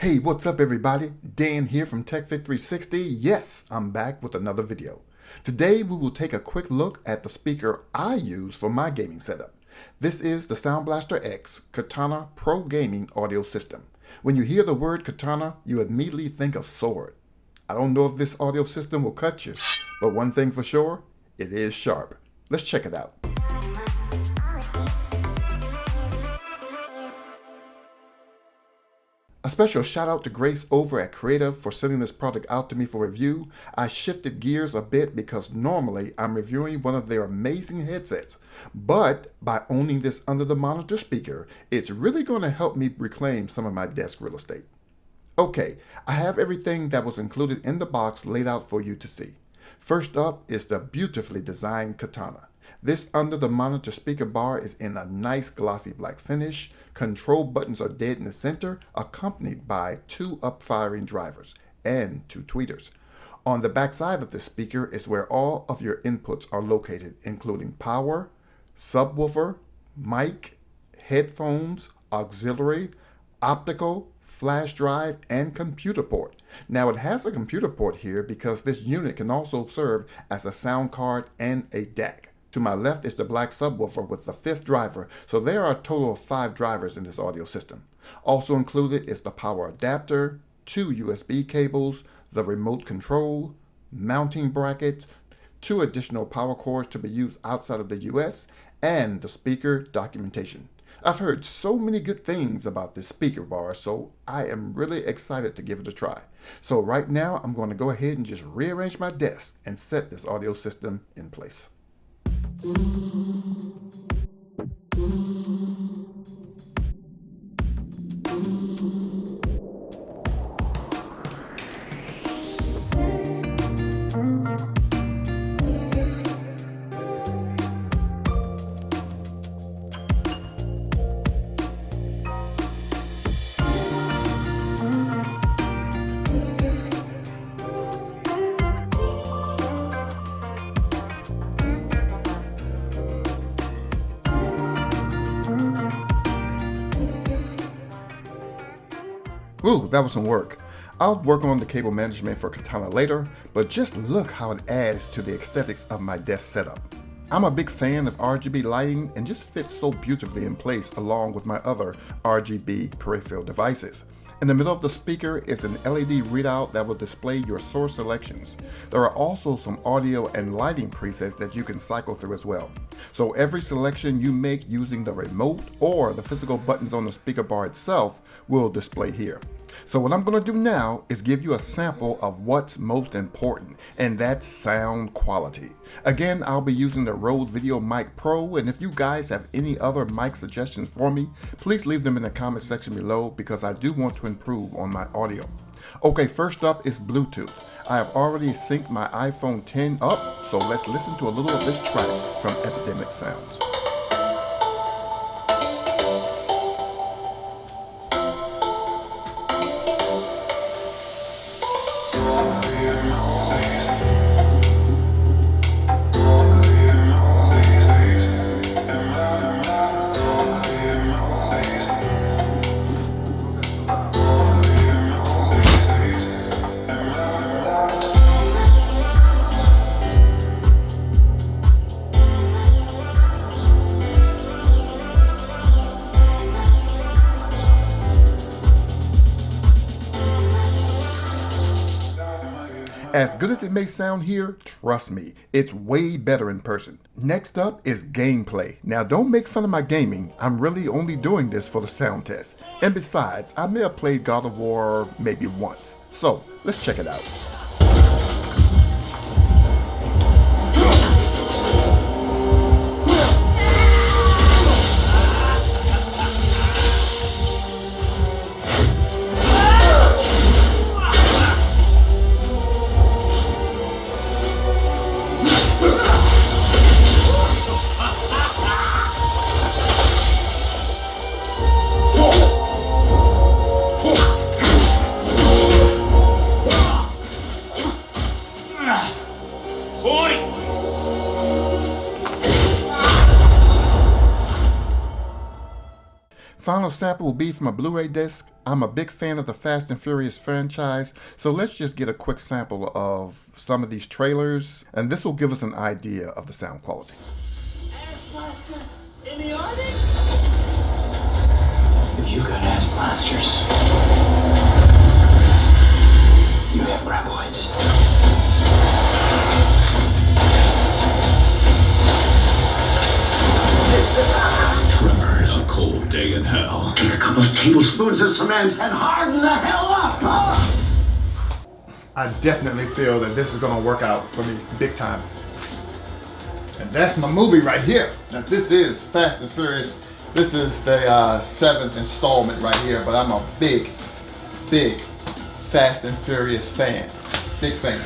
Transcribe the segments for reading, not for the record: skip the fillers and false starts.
Hey, what's up everybody? Dan here from TechFit360. Yes, I'm back with another video. Today we will take a quick look at the speaker I use for my gaming setup. This is the Sound Blaster X Katana Pro Gaming Audio System. When you hear the word Katana, you immediately think of sword. I don't know if this audio system will cut you, but one thing for sure, it is sharp. Let's check it out. A special shout out to Grace over at Creative for sending this product out to me for review. I shifted gears a bit because normally I'm reviewing one of their amazing headsets, but by owning this under the monitor speaker, it's really going to help me reclaim some of my desk real estate. Okay, I have everything that was included in the box laid out for you to see. First up is the beautifully designed Katana. This under the monitor speaker bar is in a nice glossy black finish. Control buttons are dead in the center, accompanied by two up-firing drivers and two tweeters. On the back side of the speaker is where all of your inputs are located, including power, subwoofer, mic, headphones, auxiliary, optical, flash drive, and computer port. Now it has a computer port here because this unit can also serve as a sound card and a DAC. To my left is the black subwoofer with the fifth driver, so there are a total of 5 drivers in this audio system. Also included is the power adapter, 2 USB cables, the remote control, mounting brackets, 2 additional power cords to be used outside of the US, and the speaker documentation. I've heard so many good things about this speaker bar, so I am really excited to give it a try. So right now, I'm going to go ahead and just rearrange my desk and set this audio system in place. Ooh, that was some work. I'll work on the cable management for Katana later, but just look how it adds to the aesthetics of my desk setup. I'm a big fan of RGB lighting and just fits so beautifully in place along with my other RGB peripheral devices. In the middle of the speaker is an LED readout that will display your source selections. There are also some audio and lighting presets that you can cycle through as well. So every selection you make using the remote or the physical buttons on the speaker bar itself will display here. So what I'm going to do now is give you a sample of what's most important, and that's sound quality. Again, I'll be using the Rode Video Mic Pro, and if you guys have any other mic suggestions for me, please leave them in the comment section below because I do want to improve on my audio. Okay, first up is Bluetooth. I have already synced my iPhone X up, so let's listen to a little of this track from Epidemic Sounds. As good as it may sound here, trust me, it's way better in person. Next up is gameplay. Now don't make fun of my gaming, I'm really only doing this for the sound test. And besides, I may have played God of War maybe once. So, let's check it out. final sample will be from a Blu-ray disc. I'm a big fan of the Fast and Furious franchise, so let's just get a quick sample of some of these trailers, and this will give us an idea of the sound quality. Ass blasters in the Arctic? If you got ass blasters, you have graboids. Tremors, a cold day in hell. Take a couple of tablespoons of cement and harden the hell up! I definitely feel that this is going to work out for me big time. And that's my movie right here. Now this is Fast and Furious. This is the 7th installment right here, but I'm a big Fast and Furious fan. Big fan.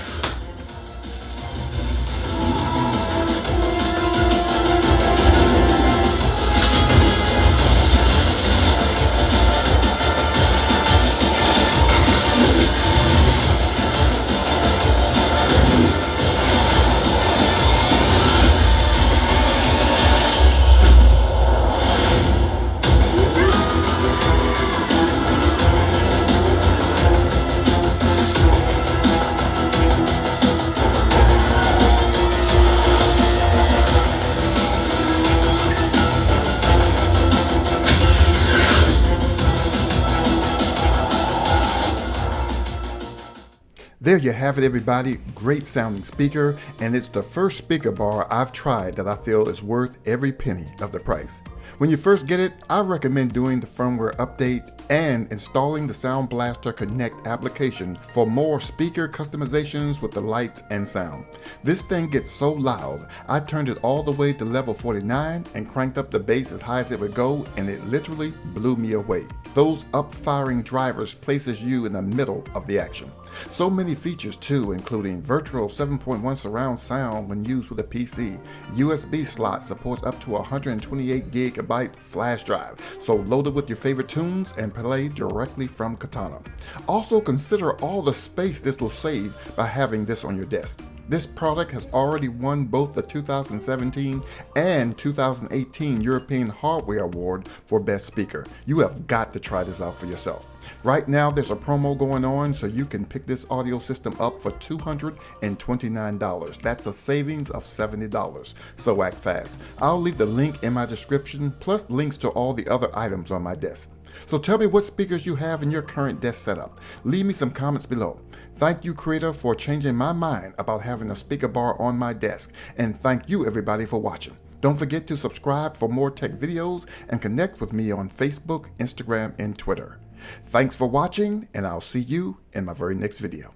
There you have it, everybody. Great sounding speaker, and it's the first speaker bar I've tried that I feel is worth every penny of the price. When you first get it, I recommend doing the firmware update and installing the Sound Blaster Connect application for more speaker customizations with the lights and sound. This thing gets so loud, I turned it all the way to level 49 and cranked up the bass as high as it would go, and it literally blew me away. Those up-firing drivers places you in the middle of the action. So many features too, including virtual 7.1 surround sound when used with a PC. USB slot supports up to 128 gigabyte flash drive, so load it with your favorite tunes and play directly from Katana. Also consider all the space this will save by having this on your desk. This product has already won both the 2017 and 2018 European Hardware Award for Best Speaker. You have got to try this out for yourself. Right now there's a promo going on, so you can pick this audio system up for $229. That's a savings of $70. So act fast. I'll leave the link in my description, plus links to all the other items on my desk. So tell me what speakers you have in your current desk setup. Leave me some comments below. Thank you, creator, for changing my mind about having a speaker bar on my desk. And thank you, everybody, for watching. Don't forget to subscribe for more tech videos and connect with me on Facebook, Instagram, and Twitter. Thanks for watching, and I'll see you in my very next video.